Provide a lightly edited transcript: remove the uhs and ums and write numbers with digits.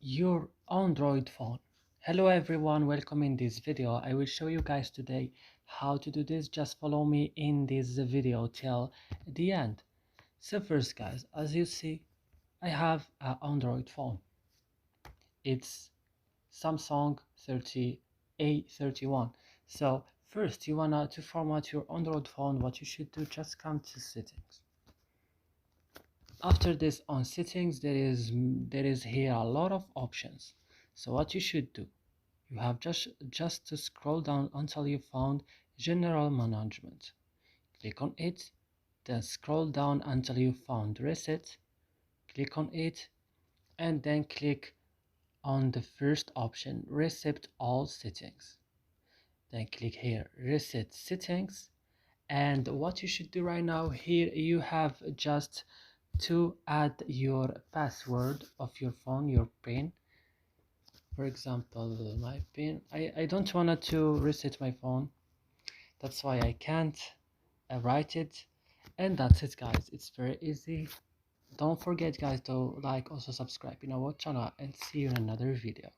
your Android phone. Hello everyone, welcome in this video. I will show you guys today how to do this. Just follow me in this video till the end. So first guys, as you see, I have an Android phone. It's Samsung 30A31. So first you wanna to format your Android phone. What you should do, just come to settings. After this, on settings, there is here a lot of options. So what you should do, you have just to scroll down until you found general management. Click on it, then scroll down until you found reset. Click on it, and then click on the first option, reset all settings. Then click here, reset settings. And what you should do right now, here you have just to add your password of your phone, your PIN. For example, my PIN, I don't want to reset my phone, that's why I can't write it. And that's it guys, it's very easy. Don't forget guys to like, also subscribe in our channel, and see you in another video.